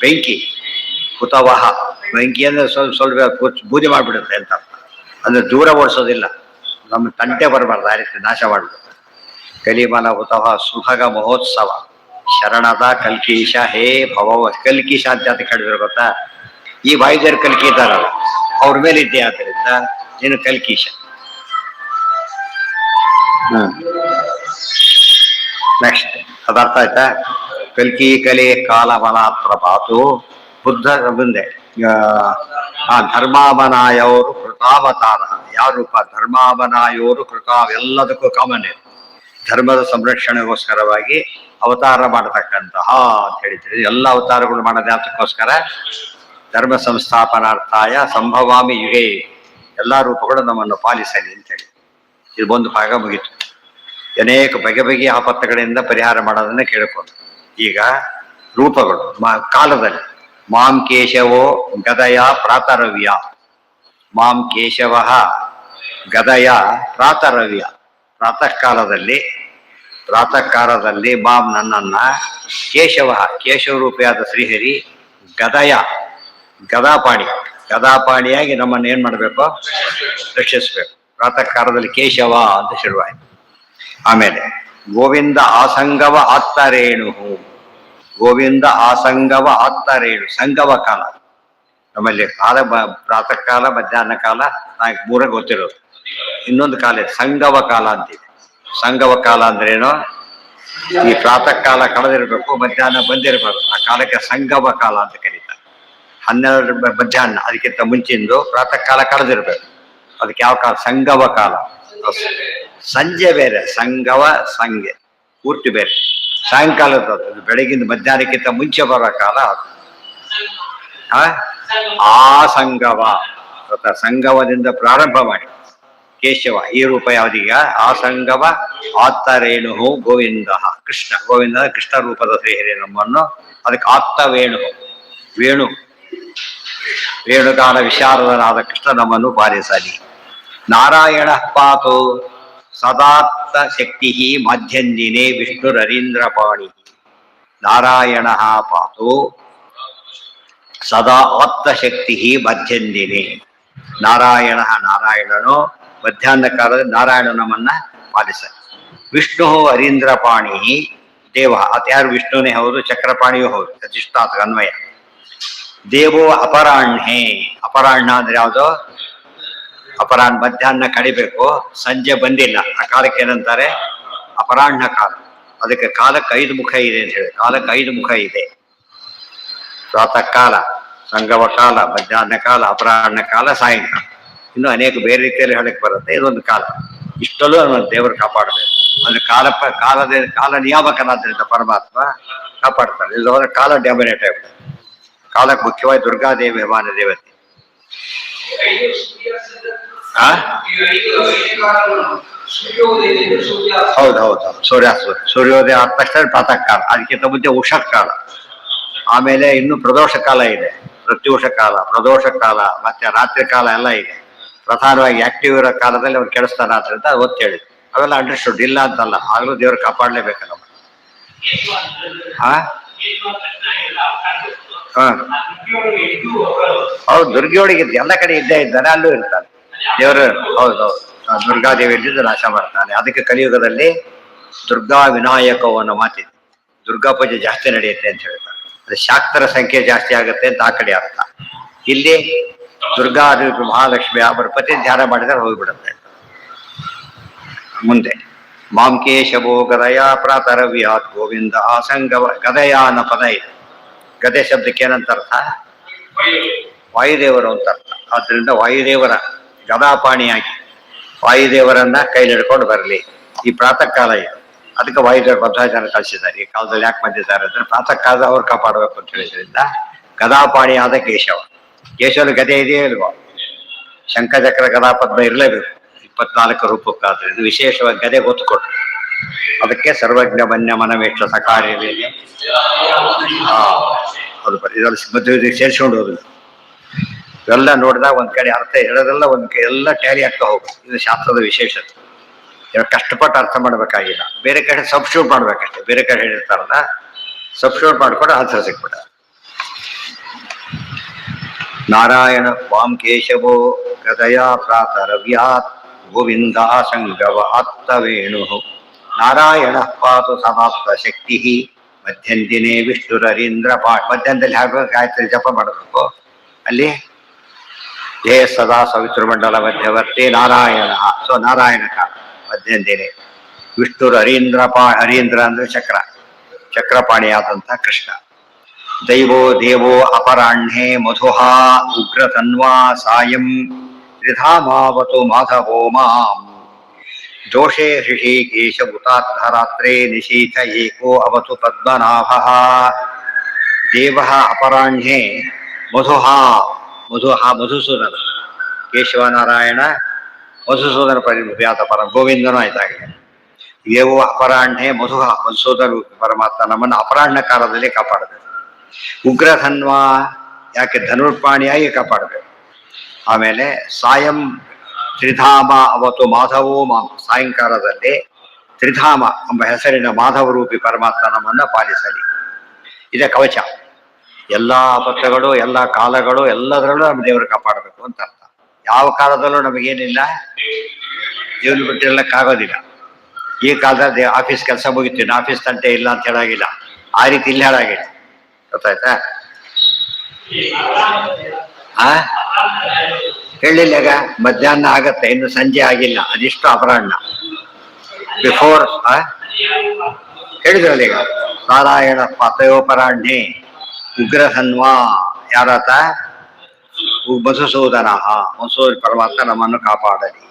ಬೆಂಕಿ. ಹುತವಃ ಬೆಂಕಿ ಅಂದ್ರೆ ಸ್ವಲ್ಪ ಬೂದಿ ಮಾಡಿಬಿಡುತ್ತೆ ಅಂತ. ಅಂದ್ರೆ ದೂರ ಓಡಿಸೋದಿಲ್ಲ, ನಮ್ಮ ತಂಟೆ ಬರಬಾರ್ದು, ಆ ರೀತಿ ನಾಶ ಮಾಡ್ಬೇಕು. ಕಲಿಮಲ ಹುತವ ಸುಭಗ ಮಹೋತ್ಸವ ಶರಣದ ಕಲ್ಕೀಶ ಹೇ ಭವ. ಕಲ್ಕೀಶ ಅಂತ ಕೇಳಿದ್ರು ಗೊತ್ತಾ? ಈ ವಾಯುದೇವರು ಕಲ್ಕಿ ಇದ್ದಾರಲ್ಲ, ಅವ್ರ ಮೇಲೆ ಇದ್ದೆ. ಆದ್ದರಿಂದ ನೀನು ಕಲ್ಕೀಶ. ನೆಕ್ಸ್ಟ್ ಅದಾರ್ಥ ಆಯ್ತಾ? ಕಲ್ಕಿ ಕಲೆ ಕಾಲ ಬಲಾತ್ರ ಪಾತು ಬುದ್ಧ ಮುಂದೆ ಧರ್ಮಾವನಾಯವರು ಕೃತಾವತಾರ. ಯಾವ ರೂಪ? ಧರ್ಮಾವನಾಯವರು ಎಲ್ಲದಕ್ಕೂ ಕಾಮನ್. ಧರ್ಮದ ಸಂರಕ್ಷಣೆಗೋಸ್ಕರವಾಗಿ ಅವತಾರ ಮಾಡತಕ್ಕಂತಹ ಅಂತ ಹೇಳಿದ್ರೆ, ಎಲ್ಲ ಅವತಾರಗಳು ಮಾಡೋದು ಯಾತಕ್ಕೋಸ್ಕರ? ಧರ್ಮ ಸಂಸ್ಥಾಪನಾರ್ಥಾಯ ಸಂಭವಾಮಿ ಯುಗೇ. ಎಲ್ಲಾ ರೂಪಗಳು ನಮ್ಮನ್ನು ಪಾಲಿಸಲಿ ಅಂತೇಳಿ ಇದು ಒಂದು ಭಾಗ ಮುಗಿತು. ಅನೇಕ ಬಗೆ ಬಗೆಯ ಆಪತ್ತುಗಳಿಂದ ಪರಿಹಾರ ಮಾಡೋದನ್ನ ಕೇಳಿಕೊಂಡು ಈಗ ರೂಪಗಳು ಕಾಲದಲ್ಲಿ ಮಾಂ ಕೇಶವೋ ಗದಯ ಪ್ರಾತರವ್ಯ. ಮಾಂ ಕೇಶವ ಗದಯ ಪ್ರಾತರವ್ಯ. ಪ್ರಾತಃ ಕಾಲದಲ್ಲಿ ಮಾಂ ನನ್ನನ್ನ, ಕೇಶವ ಕೇಶವ ರೂಪಿಯಾದ ಶ್ರೀಹರಿ, ಗದಯ ಗದಾಪಾಣಿಯಾಗಿ ನಮ್ಮನ್ನು ಏನ್ ಮಾಡ್ಬೇಕು? ರಕ್ಷಿಸ್ಬೇಕು. ಪ್ರಾತಃ ಕಾಲದಲ್ಲಿ ಕೇಶವ ಅಂತ ಶುರುವಾಯಿತು. ಆಮೇಲೆ ಗೋವಿಂದ ಆಸಂಗವ ಆತ್ತರೇಣು. ಗೋವಿಂದ ಆಸಂಗವ ಆತ್ತರೇಣು. ಸಂಗವ ಕಾಲ ನಮ್ಮಲ್ಲಿ ಕಾಲ ಪ್ರಾತಃ ಕಾಲ, ಮಧ್ಯಾಹ್ನ ಕಾಲ, ಮೂರ ಗೊತ್ತಿರೋದು. ಇನ್ನೊಂದು ಕಾಲ ಇದೆ ಸಂಗವ ಕಾಲ ಅಂತಿದೆ. ಸಂಗವ ಕಾಲ ಅಂದ್ರೇನು? ಈ ಪ್ರಾತಃ ಕಾಲ ಕಳೆದಿರ್ಬೇಕು, ಮಧ್ಯಾಹ್ನ ಬಂದಿರಬಾರ್ದು. ಆ ಕಾಲಕ್ಕೆ ಸಂಗವ ಕಾಲ ಅಂತ ಕರೀತಾರೆ. 12 ಮಧ್ಯಾಹ್ನ, ಅದಕ್ಕಿಂತ ಮುಂಚಿಂದು ಪ್ರಾತಃ ಕಾಲ ಕಳೆದಿರ್ಬೇಕು. ಅದಕ್ಕೆ ಯಾವ ಕಾಲ? ಸಂಗವ ಕಾಲ. ಸಂಜೆ ಬೇರೆ, ಸಂಗವ ಸಂಜೆ ಪೂರ್ತಿ ಬೇರೆ. ಸಾಯಂಕಾಲದ ಬೆಳಗಿನ ಮಧ್ಯಾಹ್ನಕ್ಕಿಂತ ಮುಂಚೆ ಬರೋ ಕಾಲ ಆ ಸಂಗವ. ಸಂಗವದಿಂದ ಪ್ರಾರಂಭ ಮಾಡಿ ಕೇಶವ ಈ ರೂಪ ಯಾವ್ದೀಗ? ಆಸಂಗವ ಆತ್ತರೇಣು ಗೋವಿಂದ. ಕೃಷ್ಣ ಗೋವಿಂದ ಕೃಷ್ಣ ರೂಪದ ಶ್ರೀಹರಿ ನಮ್ಮನ್ನು. ಅದಕ್ಕೆ ಆತ್ತ ವೇಣುಗಾನ ವಿಶಾರದನಾದ ಕೃಷ್ಣ ನಮ್ಮನ್ನು ಪಾಲಿಸಲಿ. ನಾರಾಯಣ ಪಾತು ಸದಾತ್ತ ಶಕ್ತಿ ಮಾಧ್ಯಂದಿನೇ ವಿಷ್ಣುರರೀಂದ್ರ ಪಾಣಿ. ನಾರಾಯಣ ಪಾತು ಸದಾ ಆತ್ತ ಶಕ್ತಿ ಮಧ್ಯಂದಿನೇ. ನಾರಾಯಣನು ಮಧ್ಯಾಹ್ನ ಕಾಲದಲ್ಲಿ ನಾರಾಯಣ ನಮ್ಮನ್ನ ಪಾಲಿಸ. ವಿಷ್ಣು ಅರೀಂದ್ರ ಪಾಣಿ ದೇವ. ಅತ್ಯಾರು ವಿಷ್ಣುನೇ ಹೌದು, ಚಕ್ರಪಾಣಿಯೂ ಹೌದು. ಅಧಿಷ್ಠಾತ ಅನ್ವಯ. ದೇವೋ ಅಪರಾಹ್ಣೆ. ಅಪರಾಹ್ನ ಅಂದ್ರೆ ಯಾವುದು? ಅಪರಾಹ್ನ ಮಧ್ಯಾಹ್ನ ಕಡಿಬೇಕು, ಸಂಜೆ ಬಂದಿಲ್ಲ. ಆ ಕಾಲಕ್ಕೆ ಏನಂತಾರೆ? ಅಪರಾಹ್ನ ಕಾಲ. ಅದಕ್ಕೆ ಕಾಲಕ್ಕೆ 5 ಮುಖ ಇದೆ ಅಂತ ಹೇಳಿ. ಕಾಲಕ್ಕೆ 5 ಮುಖ ಇದೆ. ಪ್ರಾತಃ ಕಾಲ, ಸಂಗಮ ಕಾಲ, ಮಧ್ಯಾಹ್ನ ಕಾಲ, ಅಪರಾಹ್ನ ಕಾಲ, ಸಾಯಂಕಾಲ. ಇನ್ನು ಅನೇಕ ಬೇರೆ ರೀತಿಯಲ್ಲಿ ಹೇಳಕ್ ಬರುತ್ತೆ. ಇದೊಂದು ಕಾಲ. ಇಷ್ಟಲ್ಲೂ ದೇವರು ಕಾಪಾಡಬೇಕು. ಅಂದ್ರೆ ಕಾಲ ನಿಯಾಮಕನಾದ್ರಿಂದ ಪರಮಾತ್ಮ ಕಾಪಾಡ್ತಾರೆ. ಇಲ್ಲಿ ಹೋದ್ರೆ ಕಾಲ ಡ್ಯಾಮಿನೇಟ್ ಆಗುತ್ತೆ. ಕಾಲಕ್ಕೆ ಮುಖ್ಯವಾಗಿ ದುರ್ಗಾದೇವಿ ಯಮಾನ ದೇವತೆ. ಹೌದೌದು, ಸೂರ್ಯೋದಯ ಆದ ತಕ್ಷಣ ಪ್ರಾತಃ ಕಾಲ, ಅದಕ್ಕಿಂತ ಮುಂಚೆ ಉಷಃ ಕಾಲ, ಆಮೇಲೆ ಇನ್ನು ಪ್ರದೋಷ ಕಾಲ ಇದೆ, ಪ್ರತ್ಯೂಷ ಕಾಲ, ಪ್ರದೋಷ ಕಾಲ, ಮತ್ತೆ ರಾತ್ರಿ ಕಾಲ ಎಲ್ಲ ಇದೆ. ಪ್ರಧಾನವಾಗಿ ಆಕ್ಟಿವ್ ಇರೋ ಕಾಲದಲ್ಲಿ ಅವ್ರು ಕೆಡಿಸ್ತಾನ ಅಂತ ಒತ್ತು ಹೇಳಿದ್ರು. ಅವೆಲ್ಲ ಅಂಡರ್ಸ್ಟುಡ್, ಇಲ್ಲ ಅಂತಲ್ಲ, ಆಗಲೂ ದೇವ್ರು ಕಾಪಾಡಲೇಬೇಕು ನಮ್ಮ. ಹಾ ಹಾ ಹೌದು, ದುರ್ಗಿಯೊಳಗೆ ಎಲ್ಲ ಕಡೆ ಇದ್ದೇ ಇದ್ದಾನೆ, ಅಲ್ಲೂ ಇರ್ತಾನೆ ದೇವರು. ಹೌದೌದು, ದುರ್ಗಾದೇವಿ ಇದ್ದಿದ್ದು ನಾಶ ಮಾಡ್ತಾನೆ. ಅದಕ್ಕೆ ಕಲಿಯುಗದಲ್ಲಿ ದುರ್ಗಾ ವಿನಾಯಕವು ಅನ್ನೋ ಮಾತಿದೆ. ದುರ್ಗಾ ಪೂಜೆ ಜಾಸ್ತಿ ನಡೆಯುತ್ತೆ ಅಂತ ಹೇಳ್ತಾರೆ. ಅದು ಶಾಕ್ತರ ಸಂಖ್ಯೆ ಜಾಸ್ತಿ ಆಗುತ್ತೆ ಅಂತ ಆ ಕಡೆ ಅರ್ಥ. ಇಲ್ಲಿ ದುರ್ಗಾ ಮಹಾಲಕ್ಷ್ಮಿ ಅವರ ಪತಿ ಧ್ಯಾನ ಮಾಡಿದರೆ ಹೋಗ್ಬಿಡುತ್ತೆ. ಮುಂದೆ ಮಾಂಕೇಶವೋ ಗದಯ ಪ್ರಾತರವ್ಯಾತ್ ಗೋವಿಂದ ಆಸಂಗವ ಗದಯಾನ ಪದ ಇದೆ. ಗದೆ ಶಬ್ದಕ್ಕೆ ಏನಂತ ಅರ್ಥ? ವಾಯುದೇವರು ಅಂತ ಅರ್ಥ. ಆದ್ರಿಂದ ವಾಯುದೇವರ ಗದಾಪಾಣಿಯಾಗಿ ವಾಯುದೇವರನ್ನ ಕೈಲಿ ಹಿಡ್ಕೊಂಡು ಬರಲಿ. ಈ ಪ್ರಾತಃ ಕಾಲ ಇದೆ, ಅದಕ್ಕೆ ವಾಯುದೇವರು ಮಧ್ವಾಚಾರ್ಯ ಕಳಿಸಿದ್ದಾರೆ. ಈ ಕಾಲದಲ್ಲಿ ಯಾಕೆ ಬಂದಿದ್ದಾರೆ ಅಂದ್ರೆ ಪ್ರಾತಃ ಕಾಲದ ಅವ್ರು ಕಾಪಾಡಬೇಕು ಅಂತ ಹೇಳಿದ್ರಿಂದ ಗದಾಪಾಣಿಯಾದ ಕೇಶವ. ಕೇಶವನ ಗದೆ ಇದೆಯೇ ಇಲ್ವೋ? ಶಂಖಚಕ್ರ ಗದಾಪದ್ಮ ಇರಲೇಬೇಕು 24 ರೂಪಕ್ಕಾದ್ರೆ. ಇದು ವಿಶೇಷವಾಗಿ ಗದೆ ಗೊತ್ತು ಕೊಟ್ಟು, ಅದಕ್ಕೆ ಸರ್ವಜ್ಞ ಮನ್ಯ ಮನವೇಕ್ಷ ಸಕಾರ್ಯವೇನೆ ಅದು ಇದರಲ್ಲಿ ಮದುವೆ ಸೇರಿಸ್ಕೊಂಡು ಹೋಗುದು. ಇವೆಲ್ಲ ನೋಡಿದಾಗ ಒಂದ್ ಕಡೆ ಅರ್ಥ ಹೇಳೋದೆಲ್ಲ ಒಂದ್ ಕಡೆ ಎಲ್ಲ ಟ್ಯಾಲಿ ಆಗ್ತಾ ಹೋಗುದು. ಇದು ಶಾಸ್ತ್ರದ ವಿಶೇಷತೆ. ಇವಾಗ ಕಷ್ಟಪಟ್ಟು ಅರ್ಥ ಮಾಡ್ಬೇಕಾಗಿಲ್ಲ, ಬೇರೆ ಕಡೆ ಸಬ್ಸ್ಟ್ಯೂಟ್ ಮಾಡ್ಬೇಕಷ್ಟೇ. ಬೇರೆ ಕಡೆ ಹೇಳಿರ್ತಾರಲ್ಲ, ಸಬ್ಸ್ಟ್ಯೂಟ್ ಮಾಡ್ಕೊಂಡು ಆನ್ಸರ್ ಸಿಕ್ಬಿಟ್ಟ. ನಾರಾಯಣ ವಾಂ ಕೇಶವೋ ಗದಯಾ ಪ್ರಾತರವ್ಯಾತ್ ಗೋವಿಂದ ಸಂಗವ ಆತ್ತವೇಣು ನಾರಾಯಣ ಪಾತು ಸಮಾಪ್ತ ಶಕ್ತಿ ಮಧ್ಯಂದಿನೇ ವಿಷ್ಣುರರೀಂದ್ರ ಮಧ್ಯಂದಲ್ಲಿ ಹಾಕಬೇಕು, ಗಾಯತ್ರಿ ಜಪ ಮಾಡಬೇಕು. ಅಲ್ಲಿ ಜಯ ಸದಾ ಸವಿತೃಮಂಡಲ ಮಧ್ಯವರ್ತಿ ನಾರಾಯಣ. ಸೊ ನಾರಾಯಣ ಕಾಲ ಮಧ್ಯಂದಿನೇ. ವಿಷ್ಣುರ ಅರೀಂದ್ರ ಅಂದ್ರೆ ಚಕ್ರಪಾಣಿಯಾದಂಥ ಕೃಷ್ಣ. ದೇವೋ ಅಪರಾಹ್ಣೆ ಮಧುಃ ಉಗ್ರತನ್ವಾ ಸಾಯಂ ತ್ರಿಧಾಮಾವತು ಮಾಧವೋ ಮಾಂ ದೋಷೇ ಹೃಷಿಕೇಶ ಭೂತಾರ್ಧರಾತ್ರೇ ನಿಶೀಥ ಏಕೋ ಅವತು ಪದ್ಮನಾಭಃ. ದೇವಃ ಅಪರಾಹ್ಣೆ ಮಧುಸೂದನ, ಕೇಶವನಾರಾಯಣ ಮಧುಸೂದನ ಪರಿವ್ಯಾತ ಪರ ಗೋವಿಂದನೂ ಆಯ್ತಾಗಿದೆ. ದೇವೋ ಅಪರಾಹ್ಣೆ ಮಧುಸೂದನ ಪರಮಾತ್ಮ ನಮ್ಮನ್ನು ಅಪರಾಹ್ನ ಕಾಲದಲ್ಲಿ ಕಾಪಾಡಬೇಕು. ಉಗ್ರಧನ್ವ, ಯಾಕೆ ಧನುರ್ಪಾಣಿಯಾಗಿ ಕಾಪಾಡಬೇಕು. ಆಮೇಲೆ ಸಾಯಂ ತ್ರಿಧಾಮ ಅವತ್ತು ಮಾಧವೋ ಸಾಯಂಕಾಲದಲ್ಲಿ ತ್ರಿಧಾಮ ಎಂಬ ಹೆಸರಿನ ಮಾಧವ ರೂಪಿ ಪರಮಾತ್ಮ ನಮ್ಮನ್ನ ಪಾಲಿಸಲಿ. ಇದೇ ಕವಚ. ಎಲ್ಲ ಆಪತ್ತುಗಳು, ಎಲ್ಲ ಕಾಲಗಳು, ಎಲ್ಲದರಲ್ಲೂ ನಮ್ಮ ದೇವರು ಕಾಪಾಡಬೇಕು ಅಂತ ಅರ್ಥ. ಯಾವ ಕಾಲದಲ್ಲೂ ನಮಗೇನಿಲ್ಲ, ದೇವ್ರು ಬಿಟ್ಟಿರಲಿಕ್ಕಾಗೋದಿಲ್ಲ. ಈ ಕಾಲದಲ್ಲಿ ಆಫೀಸ್ ಕೆಲಸ ಮುಗಿತೀನಿ, ಆಫೀಸ್ ತಂಟೆ ಇಲ್ಲ ಅಂತ ಹೇಳಾಗಿಲ್ಲ. ಆ ರೀತಿ ಇಲ್ಲಿ ಹೇಳಾಗಿಲ್ಲ. ಗೊತ್ತಾಯ್ತಾ? ಹೇಳಿಲ್ಲ, ಮಧ್ಯಾಹ್ನ ಆಗತ್ತೆ, ಇನ್ನು ಸಂಜೆ ಆಗಿಲ್ಲ, ಅದಿಷ್ಟು ಅಪರಾಹ್ನ. ಬಿಫೋರ್ ಹೇಳಿದ್ರಲ್ಲ ಈಗ, ನಾರಾಯಣ ಪತಯೋಪರಾಹ್ಣೆ ಉಗ್ರಧನ್ವಾ, ಯಾರಾತ? ಮಧುಸೂದನ ಪರಮಾತ್ಮ ನಮ್ಮನ್ನು ಕಾಪಾಡಲಿ.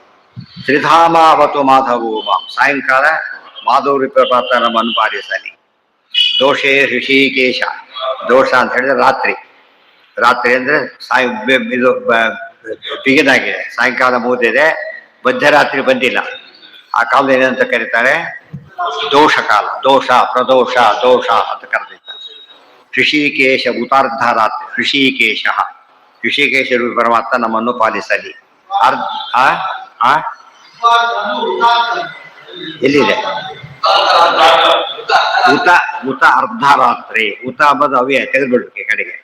ತ್ರಿಧಾಮ ಅವತು ಮಾಧವೋ ಮಾಂ, ಸಾಯಂಕಾಲ ಮಾಧವ ಪರಮಾತ್ಮ ನಮ್ಮನ್ನು ಪಾಲಿಸಲಿ. ದೋಷೇ ಹೃಷಿಕೇಶ, ದೋಷ ಅಂತ ಹೇಳಿದ್ರೆ ರಾತ್ರಿ. ರಾತ್ರಿ ಅಂದ್ರೆ ಇದು ಬಿಗಿನಾಗಿದೆ, ಸಾಯಂಕಾಲ ಮುಗಿದಿದೆ, ಮಧ್ಯರಾತ್ರಿ ಬಂದಿಲ್ಲ. ಆ ಕಾಲದ ಏನಂತ ಕರೀತಾರೆ? ದೋಷ ಕಾಲ. ದೋಷ, ಪ್ರದೋಷ, ದೋಷ ಅಂತ ಕರೆದಿದ್ದಾರೆ. ಹೃಷಿಕೇಶ ಭೂತಾರ್ಧ ರಾತ್ರಿ. ಹೃಷಿಕೇಶ ಪರಮಾತ್ಮ ನಮ್ಮನ್ನು ಪಾಲಿಸಲಿ. ಎಲ್ಲಿದೆ? ಉತ ಅರ್ಧರಾತ್ರಿ. ಉತ ಅಂಬದು ಅವೇ ತೆಗೆದುಬಿಡ್ಬೇಕು ಕಡೆಗೆ.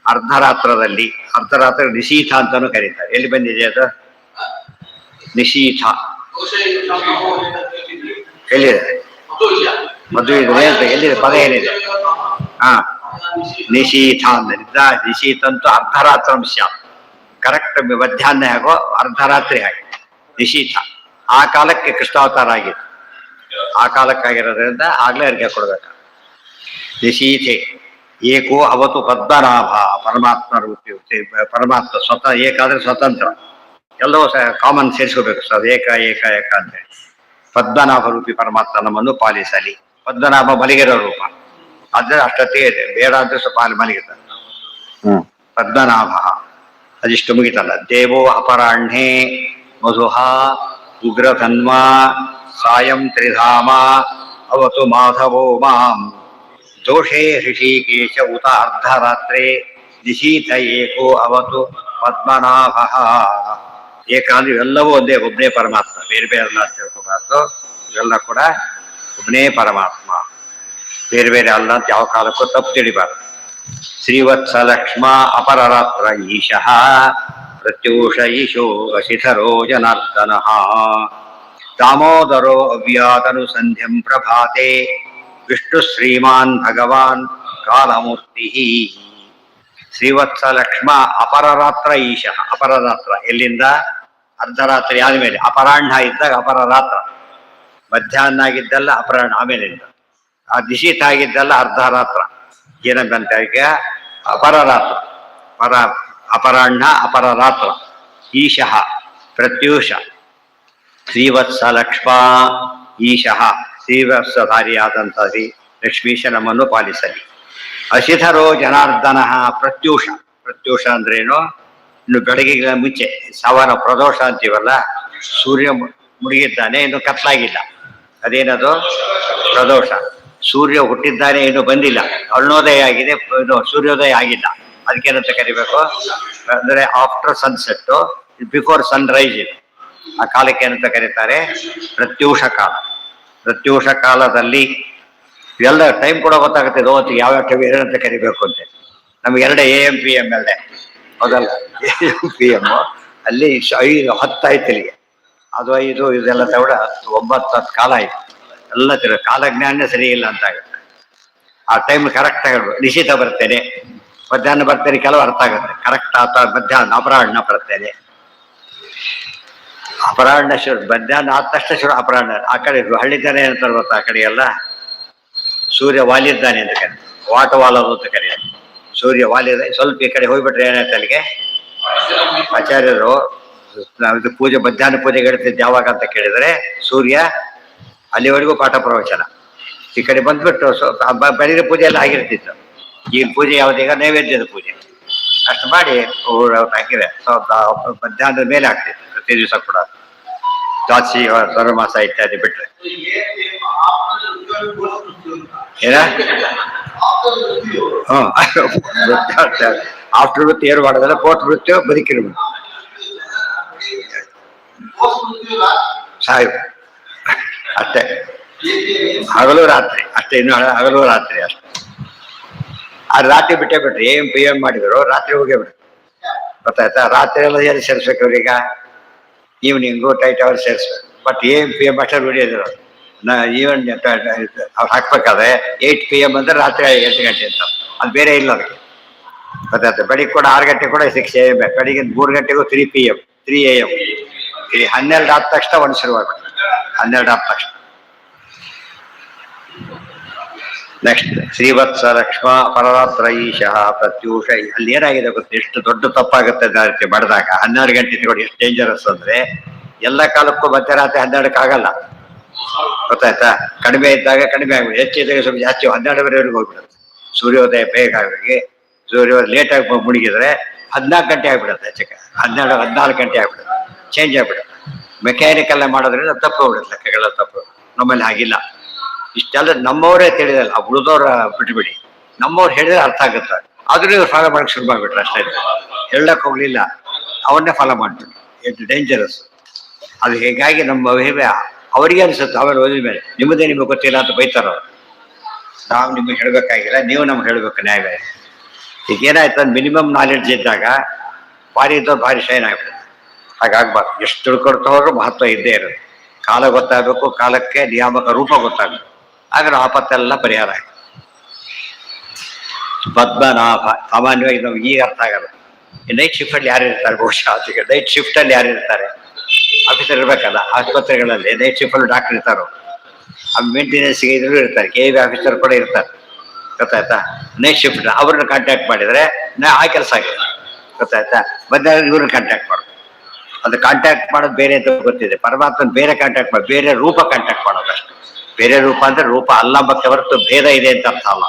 ಅರ್ಧರಾತ್ರದಲ್ಲಿ, ಅರ್ಧರಾತ್ರಿ ನಿಶೀಥ ಅಂತಾನು ಕರೀತಾರೆ. ಎಲ್ಲಿ ಬಂದಿದೆ ಅದು? ನಿಶೀಥ ಎಲ್ಲಿದೆ? ಮದುವೆ ಎಲ್ಲಿದೆ? ಪದ ಏನಿದೆ? ನಿಶೀಥ ಅಂದ್ರೆ ನಿಶೀಥ ಅಂತೂ ಅರ್ಧರಾತ್ರಂಶ. ಕರೆಕ್ಟ್ ಮಧ್ಯಾಹ್ನ ಆಗೋ ಅರ್ಧರಾತ್ರಿ ಆಗಿ ನಿಶೀಥ. ಆ ಕಾಲಕ್ಕೆ ಕೃಷ್ಣಾವತಾರ ಆಗಿದೆ. ಆ ಕಾಲಕ್ಕಾಗಿರೋದ್ರಿಂದ ಆಗ್ಲೇ ಅರ್ಘ್ಯ ಕೊಡ್ಬೇಕ. ನಿಶೀಥೆ ಏಕೋ ಅವತು ಪದ್ಮನಾಭ, ಪರಮಾತ್ಮ ರೂಪಿ ಪರಮಾತ್ಮ ಸ್ವತಃ ಏಕಾದ್ರೆ ಸ್ವತಂತ್ರ, ಎಲ್ಲವೂ ಕಾಮನ್ ಸೇರಿಸ್ಕೋಬೇಕು ಸರ್. ಏಕ ಅಂತ ಹೇಳಿ ಪದ್ಮನಾಭ ರೂಪಿ ಪರಮಾತ್ಮ ನಮ್ಮನ್ನು ಪಾಲಿಸಲಿ. ಪದ್ಮನಾಭ ಮಲಗಿರೋ ರೂಪ, ಅದ್ರ ಅಷ್ಟೊತ್ತಿಗೆ ಇದೆ, ಬೇಡ ಅಂದ್ರೆ ಸ್ವಲ್ಪ ಅಲ್ಲಿ ಮಲಗಿರ್ತಾನೆ. ಪದ್ಮನಾಭ ಅದಿಷ್ಟು ಮುಗಿತಲ್ಲ. ದೇವೋ ಅಪರಾಹ್ಣೆ ಮಧುಃ ಉಗ್ರಧನ್ವಾ ಸಾಯಂ ತ್ರಿಧಾಮ ಅವತು ಮಾಧವೋ ಮಾಂ ದೋಷೇ ಋಷಿಕೇಶ ಉತ ಅರ್ಧರಾತ್ರೆ ನಿಶೀಥ ಏಕೋ ಅವತು ಪದ್ಮನಾಭ. ಏಕಾಂದ್ರೆ ಇವೆಲ್ಲವೂ ಒಂದೇ, ಒಬ್ಬನೇ ಪರಮಾತ್ಮ, ಬೇರೆ ಬೇರೆ ಅಲ್ಲ ಅಂತ ತಿಳ್ಕೋಬಾರ್ದು. ಇವೆಲ್ಲ ಕೂಡ ಒಬ್ಬನೇ ಪರಮಾತ್ಮ, ಬೇರೆ ಬೇರೆ ಅಲ್ಲ ಅಂತ ಯಾವ ಕಾಲಕ್ಕೂ ತಪ್ಪು ತಿಳಿಬಾರ್ದು. ಶ್ರೀವತ್ಸ ಲಕ್ಷ್ಮ ಅಪರರಾತ್ರ ಈಶಃ ಪ್ರತ್ಯೂಷ ಈಶೋ ಅಶಿಧರೋ ಜನಾರ್ದನ ದಾಮೋದರೋ ಅವ್ಯಾತನು ಸಂಧ್ಯಂ ಪ್ರಭಾತೆ ವಿಷ್ಣು ಶ್ರೀಮಾನ್ ಭಗವಾನ್ ಕಾಲಮೂರ್ತಿ. ಶ್ರೀವತ್ಸ ಲಕ್ಷ್ಮ ಅಪರರಾತ್ರ ಈಶಃ. ಅಪರರಾತ್ರ ಎಲ್ಲಿಂದ? ಅರ್ಧರಾತ್ರಿ ಆದ್ಮೇಲೆ. ಅಪರಾಹ್ನ ಇದ್ದಾಗ ಅಪರರಾತ್ರ, ಮಧ್ಯಾಹ್ನ ಆಗಿದ್ದಲ್ಲ ಅಪರಾಹ್ನ ಆಮೇಲಿಂದ. ಆ ನಿಶೀಥ ಆಗಿದ್ದಲ್ಲ ಅರ್ಧರಾತ್ರ. ಏನಂತ ಈಗ ಅಪರರಾತ್ರ, ಅಪರಾಹ್ನ ಅಪರರಾತ್ರ. ಈಶಃ ಪ್ರತ್ಯೂಷ. ಶ್ರೀವತ್ಸ ಲಕ್ಷ್ಮ ಈಶಃ, ಶ್ರೀವತ್ಸಧಾರಿಯಾದಂಥ ಶ್ರೀ ಲಕ್ಷ್ಮೀಶ ನಮ್ಮನ್ನು ಪಾಲಿಸಲಿ. ಅಶಿಧರೋ ಜನಾರ್ದನ ಪ್ರತ್ಯೂಷ. ಪ್ರತ್ಯೂಷ ಅಂದ್ರೇನು? ಇನ್ನು ಬೆಳಗಿಗೆ ಮುಂಚೆ ಸವನ ಪ್ರದೋಷ ಅಂತೀವಲ್ಲ, ಸೂರ್ಯ ಮುಳುಗಿದ್ದಾನೆ, ಇನ್ನು ಕತ್ಲಾಗಿಲ್ಲ, ಅದೇನದು ಪ್ರದೋಷ. ಸೂರ್ಯ ಹುಟ್ಟಿದ್ದಾನೆ, ಇನ್ನು ಬಂದಿಲ್ಲ, ಅರುಣೋದಯ ಆಗಿದೆ, ಇನ್ನು ಸೂರ್ಯೋದಯ ಆಗಿಲ್ಲ. ಅದಕ್ಕೇನಂತ ಕರಿಬೇಕು ಅಂದ್ರೆ ಆಫ್ಟರ್ ಸನ್ಸೆಟ್, ಬಿಫೋರ್ ಸನ್ರೈಸ್ ಇದೆ. ಆ ಕಾಲಕ್ಕೆ ಏನಂತ ಕರೀತಾರೆ? ಪ್ರತ್ಯೂಷ ಕಾಲ. ಪ್ರತ್ಯೂಷ ಕಾಲದಲ್ಲಿ ಎಲ್ಲ ಟೈಮ್ ಕೂಡ ಗೊತ್ತಾಗುತ್ತೆ, ಹೊತ್ತಿಗೆ ಯಾವ್ಯಾವ ಟೈಮ್ ಏನಂತ ಕರಿಬೇಕು ಅಂತ. ನಮ್ಗೆ 2 AM PM ಅಲ್ಲೇ, ಹೌದಲ್ಲ? AM PM ಅಲ್ಲಿ 5-10 ಆಯ್ತು ಇಲ್ಲಿಗೆ, ಅದು 5 ಇದೆಲ್ಲ ತಗೊಂಡು 9-10 ಕಾಲ ಆಯ್ತು. ಎಲ್ಲ ಕಾಲಜ್ಞಾನ ಸರಿ ಇಲ್ಲ ಅಂತ ಆಗುತ್ತೆ. ಆ ಟೈಮ್ ಕರೆಕ್ಟ್ ಆಗಿರ್ಬೋದು. ನಿಶೀಥ ಬರ್ತೇನೆ, ಮಧ್ಯಾಹ್ನ ಬರ್ತೇನೆ, ಕೆಲವು ಅರ್ಥ ಆಗುತ್ತೆ ಕರೆಕ್ಟ್ ಆತ. ಮಧ್ಯಾಹ್ನ ಅಪರಾಹ್ನ ಬರ್ತೇನೆ, ಅಪರಾಹ್ನ ಶುರು, ಮಧ್ಯಾಹ್ನ ಆದ ತಕ್ಷಣ ಶುರು ಅಪರಾಹ್ನ. ಆ ಕಡೆ ಹಳ್ಳಿ ಜನ ಏನಂತಾರೆ ಗೊತ್ತಾ, ಆ ಕಡೆ ಎಲ್ಲ ಸೂರ್ಯ ವಾಲಿದ್ದಾನೆ ಅಂತ ಕರೀತಾರೆ, ವಾಟವಾಲದು ಅಂತ ಕರೆಯೋದು. ಸೂರ್ಯ ವಾಲಿದ ಸ್ವಲ್ಪ ಈ ಕಡೆ ಹೋಗ್ಬಿಟ್ರೆ ಏನಾಯ್ತು ಅಲ್ಲಿಗೆ? ಆಚಾರ್ಯರು ಇದು ಪೂಜೆ, ಮಧ್ಯಾಹ್ನ ಪೂಜೆಗೆ ಹೇಳ್ತಿದ್ದು ಯಾವಾಗ ಅಂತ ಕೇಳಿದರೆ, ಸೂರ್ಯ ಅಲ್ಲಿವರೆಗೂ ಪಾಠ ಪ್ರವಚನ. ಈ ಕಡೆ ಬಂದ್ಬಿಟ್ಟು ಬೆಳಗಿನ ಪೂಜೆ ಎಲ್ಲ ಆಗಿರ್ತಿತ್ತು. ಈ ಪೂಜೆ ಯಾವುದೀಗ ನೈವೇದ್ಯದ ಪೂಜೆ ಅಷ್ಟು ಮಾಡಿ ಹಾಕಿದೆ. ಮಧ್ಯಾಹ್ನದ ಮೇಲೆ ಆಗ್ತಿತ್ತು ಪ್ರತಿ ದಿವಸ ಕೂಡ. ದ್ವಾದಶಿ, ಸರ್ವಮಾಸ ಇತ್ಯಾದಿ ಬಿಟ್ರೆ ಏನ ಆಫ್ಟರ್ ವೃತ್ತಿ ಏನು ಮಾಡೋದಲ್ಲ, ಪೋಸ್ಟ್ ವೃತ್ತಿ ಬದುಕಿರ್ಬೇಕು, ಸಾಯು ಅಷ್ಟೇ. ಹಗಲು ರಾತ್ರಿ ಅಷ್ಟೇ, ಇನ್ನು ಹಗಲು ರಾತ್ರಿ ಅಷ್ಟೇ. ಆ ರಾತ್ರಿ ಬಿಟ್ಟೇ ಬಿಟ್ರಿ. AM PM ಮಾಡಿದ್ರು, ರಾತ್ರಿ ಹೋಗೇ ಬಿಡ್ರಿ. ಗೊತ್ತಾಯ್ತಾ? ರಾತ್ರಿ ಎಲ್ಲ ಏನು ಸೇರಿಸ್ಬೇಕು ಅವ್ರೀಗ? ಈವ್ನಿಂಗು ಟೈಟ್ ಅವರ್ ಸೇರಿಸ್ಬೇಕು. ಬಟ್ AM PM ಅಷ್ಟೇ ಬಿಡಿದ್ರು. ಈವನ್ ಅವ್ರು ಹಾಕ್ಬೇಕಾದ್ರೆ 8 PM ಅಂದ್ರೆ ರಾತ್ರಿ 8 ಗಂಟೆ ಅಂತ, ಅದು ಬೇರೆ ಇಲ್ಲ ಅದಕ್ಕೆ. ಗೊತ್ತಾಯ್ತು? ಬೆಳಿಗ್ಗೆ ಕೂಡ 6 ಗಂಟೆ ಕೂಡ 6 AM, ಬೆಳಿಗ್ಗೆ 3 ಗಂಟೆಗೂ 3 PM, 3 AM. ಈ 12 ಆದ ತಕ್ಷಣ ಒಂದು ಶುರುವಾಗ್ಬಿಟ್ಟು, 12 ಆದ ತಕ್ಷಣ. ನೆಕ್ಸ್ಟ್ ಶ್ರೀವತ್ಸ ಲಕ್ಷ್ಮ ಪರರಾತ್ರ ಈಶಃ ಪ್ರತ್ಯೂಷ. ಅಲ್ಲಿ ಏನಾಗಿದೆ ಗೊತ್ತ, ಎಷ್ಟು ದೊಡ್ಡ ತಪ್ಪಾಗುತ್ತೆ ಅದಕ್ಕೆ ಬಡ್ದಾಗ. 12 ಗಂಟೆ ತಗೊಂಡು ಎಷ್ಟು ಡೇಂಜರಸ್ ಅಂದ್ರೆ, ಎಲ್ಲ ಕಾಲಕ್ಕೂ ಮಧ್ಯರಾತ್ರಿ 12ಕ್ಕೆ ಆಗಲ್ಲ. ಗೊತ್ತಾಯ್ತಾ? ಕಡಿಮೆ ಇದ್ದಾಗ ಕಡಿಮೆ ಆಗ್ಬಿಡುತ್ತೆ, ಹೆಚ್ಚಿದ್ದಾಗ ಸ್ವಲ್ಪ ಜಾಸ್ತಿ 12ವರೆವರೆಗೂ ಹೋಗ್ಬಿಡುತ್ತೆ. ಸೂರ್ಯೋದಯ ಬೇಗ ಆಗಿ, ಸೂರ್ಯೋದಯ ಲೇಟಾಗಿ ಮುಳುಗಿದ್ರೆ 14 ಗಂಟೆ ಆಗ್ಬಿಡುತ್ತೆ, ಹೆಚ್ಚಕ್ಕೆ 14 ಗಂಟೆ ಆಗ್ಬಿಡುತ್ತೆ, ಚೇಂಜ್ ಆಗ್ಬಿಡುತ್ತೆ. ಮೆಕ್ಯಾನಿಕಲ್ ಮಾಡೋದ್ರಿಂದ ತಪ್ಪು ಹೋಗ್ಬಿಡುತ್ತೆ, ಲೆಕ್ಕಗಳೆಲ್ಲ ತಪ್ಪು. ನಮ್ಮಲ್ಲಿ ಹಾಗಿಲ್ಲ. ಇಷ್ಟೆಲ್ಲ ನಮ್ಮವರೇ ತಿಳಿದಲ್ಲ, ಉಳಿದವ್ರ ಬಿಟ್ಬಿಡಿ, ನಮ್ಮವ್ರು ಹೇಳಿದ್ರೆ ಅರ್ಥ ಆಗುತ್ತೆ. ಆದ್ರೂ ಇವ್ರು ಫಾಲೋ ಮಾಡಕ್ಕೆ ಶುರು ಮಾಡ್ಬಿಟ್ರೆ ಅಷ್ಟೇ. ಹೇಳಕ್ ಹೋಗ್ಲಿಲ್ಲ, ಅವನ್ನೇ ಫಾಲೋ ಮಾಡ್ಬಿಟ್ರು. ಎಷ್ಟು ಡೇಂಜರಸ್ ಅದು. ಹೀಗಾಗಿ ನಮ್ಮ ಅವರಿಗೆ ಅನಿಸುತ್ತೆ, ಆಮೇಲೆ ಓದಿದ ಮೇಲೆ ನಿಮ್ಮದೇ ನಿಮಗೆ ಗೊತ್ತಿಲ್ಲ ಅಂತ ಬೈತಾರೋ. ನಾವು ನಿಮಗೆ ಹೇಳ್ಬೇಕಾಗಿಲ್ಲ, ನೀವು ನಮ್ಗೆ ಹೇಳ್ಬೇಕು ನ್ಯಾಯ. ಈಗ ಏನಾಯ್ತು, ಮಿನಿಮಮ್ ನಾಲೆಡ್ಜ್ ಇದ್ದಾಗ ಭಾರಿ ಇದ್ದವ್ರು ಭಾರಿ ಶೈನ್ ಆಗ್ಬಿಡುತ್ತೆ. ಹಾಗಾಗ್ಬಾರ್ದು. ಎಷ್ಟು ತಿಳ್ಕೊಡ್ತವ್ರು ಮಹತ್ವ ಇದ್ದೇ ಇರುತ್ತೆ. ಕಾಲ ಗೊತ್ತಾಗಬೇಕು, ಕಾಲಕ್ಕೆ ನಿಯಾಮಕ ರೂಪ ಗೊತ್ತಾಗಬೇಕು, ಆಗ ಆಪತ್ತೆಲ್ಲ ಪರಿಹಾರ ಆಯ್ತು. ಪದ್ಮನಾಭ ಸಾಮಾನ್ಯವಾಗಿ ನಮ್ಗೆ ಈಗ ಅರ್ಥ ಆಗಲ್ಲ. ಈ ನೈಟ್ ಶಿಫ್ಟಲ್ಲಿ ಯಾರು ಇರ್ತಾರೆ? ಬಹುಶಃ ಅದಕ್ಕೆ ನೈಟ್ ಶಿಫ್ಟಲ್ಲಿ ಯಾರು ಇರ್ತಾರೆ? ಆಫೀಸರ್ ಇರ್ಬೇಕಲ್ಲ, ಆಸ್ಪತ್ರೆಗಳಲ್ಲಿ ನೈಟ್ ಶಿಫ್ಟಲ್ಲಿ ಡಾಕ್ಟರ್ ಇರ್ತಾರೋ, ಆ ಮೇಂಟೆನೆನ್ಸ್ಗೆ ಇದ್ರು ಇರ್ತಾರೆ, KV ಆಫೀಸರ್ ಕೂಡ ಇರ್ತಾರೆ. ಗೊತ್ತಾಯ್ತಾ? ನೈಟ್ ಶಿಫ್ಟ್ ಅವ್ರನ್ನ ಕಾಂಟ್ಯಾಕ್ಟ್ ಮಾಡಿದ್ರೆ ಆ ಕೆಲಸ ಆಗಿದೆ. ಗೊತ್ತಾಯ್ತಾ? ಮಧ್ಯಾಹ್ನ ಇವ್ರನ್ನ ಕಾಂಟ್ಯಾಕ್ಟ್ ಮಾಡೋದು. ಅದು ಕಾಂಟ್ಯಾಕ್ಟ್ ಮಾಡೋದು ಬೇರೆ ಅಂತ ಗೊತ್ತಿದೆ. ಪರಮಾತ್ಮನ ಬೇರೆ ಕಾಂಟ್ಯಾಕ್ಟ್ ಮಾಡಿ, ಬೇರೆ ರೂಪ ಕಾಂಟ್ಯಾಕ್ಟ್ ಮಾಡೋದು ಅಷ್ಟೇ. ಬೇರೆ ರೂಪ ಅಂದ್ರೆ ರೂಪ ಅಲ್ಲ ಮತ್ತೆ ಹೊರತು ಭೇದ ಇದೆ ಅಂತ ಅರ್ಥ ಅಲ್ಲ.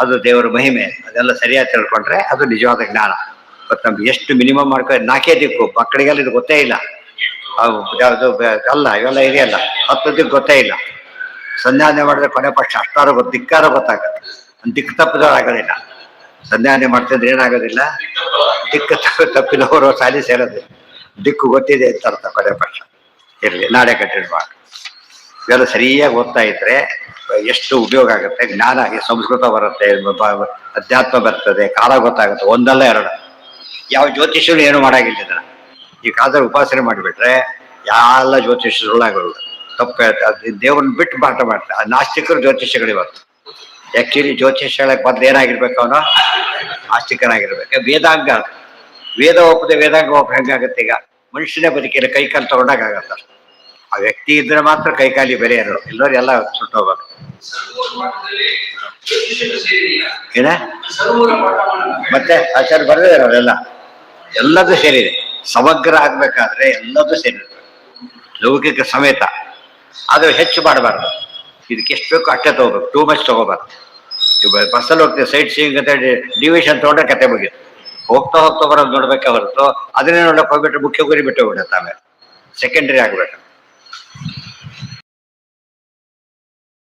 ಅದು ದೇವರ ಮಹಿಮೆ. ಅದೆಲ್ಲ ಸರಿಯಾಗಿ ತಿಳ್ಕೊಂಡ್ರೆ ಅದು ನಿಜವಾದ ಜ್ಞಾನ. ಬಟ್ ನಮ್ಗೆ ಎಷ್ಟು ಮಿನಿಮಮ್ ಮಾಡ್ಕೊ 4 ದಿಕ್ಕು ಮಕ್ಕಳಿಗೆಲ್ಲ ಇದು ಗೊತ್ತೇ ಇಲ್ಲ. ಯಾವುದು ಅಲ್ಲ, ಇವೆಲ್ಲ ಇದೆಯಲ್ಲ, ಹತ್ತದಕ್ಕೆ ಗೊತ್ತೇ ಇಲ್ಲ. ಸಂಧ್ಯಾನೆ ಮಾಡಿದ್ರೆ ಕೊನೆ ಪಕ್ಷ ಅಷ್ಟಾರು ದಿಕ್ಕಾರು ಗೊತ್ತಾಗತ್ತೆ. ದಿಕ್ಕು ತಪ್ಪಿದವರಾಗೋದಿಲ್ಲ. ಸಂಧ್ಯಾನೆ ಮಾಡ್ತಿದ್ರೆ ಏನಾಗೋದಿಲ್ಲ, ದಿಕ್ಕು ತಪ್ಪಿದವರು ಸಾಲಿ ಸೇರೋದಿಲ್ಲ. ದಿಕ್ಕು ಗೊತ್ತಿದೆ ಅಂತ ಅರ್ಥ ಕೊನೆ ಪಕ್ಷ. ಇರಲಿ, ನಾಳೆ ಕಂಟಿನ್ಯೂ ಮಾಡಿ. ಇವೆಲ್ಲ ಸರಿಯಾಗಿ ಓದ್ತಾ ಇದ್ರೆ ಎಷ್ಟು ಉಪಯೋಗ ಆಗುತ್ತೆ. ಜ್ಞಾನ, ಸಂಸ್ಕೃತ ಬರುತ್ತೆ, ಅಧ್ಯಾತ್ಮ ಬರ್ತದೆ, ಕಾಲ ಗೊತ್ತಾಗುತ್ತೆ. ಒಂದಲ್ಲ ಎರಡು. ಯಾವ ಜ್ಯೋತಿಷ್ಯರು ಏನು ಮಾಡಾಗಿಲ್ಲ. ಈ ಕಾಲದಲ್ಲಿ ಉಪಾಸನೆ ಮಾಡಿಬಿಟ್ರೆ ಎಲ್ಲ ಜ್ಯೋತಿಷ್ಯರುಗಳಾಗೋದು ತಪ್ಪು ಹೇಳ್ತಾರೆ. ದೇವ್ರನ್ನ ಬಿಟ್ಟು ಪಾಠ ಮಾಡ್ತಾರೆ ನಾಸ್ತಿಕರು ಜ್ಯೋತಿಷ್ಯಗಳು. ಇವತ್ತು ಆಕ್ಚುಲಿ ಜ್ಯೋತಿಷ್ಯಗಳಿಗೆ ಮೊದಲು ಏನಾಗಿರ್ಬೇಕು, ಅವನು ಆಸ್ತಿಕನಾಗಿರ್ಬೇಕು. ವೇದಾಂಗ, ವೇದ ಒಪ್ಪದೆ ವೇದಾಂಗ ಒಪ್ಪ ಹೆಂಗಾಗತ್ತೆ? ಈಗ ಮನುಷ್ಯನೇ ಬದುಕಿಲ್ಲ, ಕೈ ಕಾಲು ತಗೊಂಡಾಗತ್ತ. ಆ ವ್ಯಕ್ತಿ ಇದ್ರೆ ಮಾತ್ರ ಕೈ ಕಾಲಿ ಬೆಲೆ ಇರೋದು, ಎಲ್ಲರೂ ಎಲ್ಲ ಸುಟ್ಟೋಗ್ಬೇಕು. ಏನ ಮತ್ತೆ ಆಚಾರ್ಯ ಬರೆದಿದ್ದಾರೆ ಅವರೆಲ್ಲ, ಎಲ್ಲದೂ ಸೇರಿದೆ. ಸಮಗ್ರ ಆಗ್ಬೇಕಾದ್ರೆ ಎಲ್ಲದೂ ಸೇರಿದೆ, ಲೌಕಿಕ ಸಮೇತ. ಆದ್ರೆ ಹೆಚ್ಚು ಮಾಡಬಾರ್ದು. ಇದಕ್ಕೆ ಎಷ್ಟು ಬೇಕು ಅಷ್ಟೇ ತಗೋಬೇಕು, ಟೂ ಮಚ್ ತಗೋಬಾರ್ದು. ಬಸ್ಸಲ್ಲಿ ಹೋಗ್ತೀವಿ, ಸೈಟ್ ಸೀಯಿಂಗ್ ಅಂತ ಡಿವಿಷನ್ ತಗೊಂಡ್ರೆ ಕತೆ ಮುಗಿತು. ಹೋಗ್ತಾ ಹೋಗ್ತಾ ಬರೋದು ನೋಡ್ಬೇಕೆ ಹೊರತು ಅದನ್ನೇ ನೋಡಕ್ ಹೋಗ್ಬಿಟ್ರೆ ಮುಖ್ಯ ಗುರಿ ಬಿಟ್ಟು ಬಿಡುತ್ತೆ. ಆಮೇಲೆ ಸೆಕೆಂಡರಿ ಆಗ್ಬೇಕು.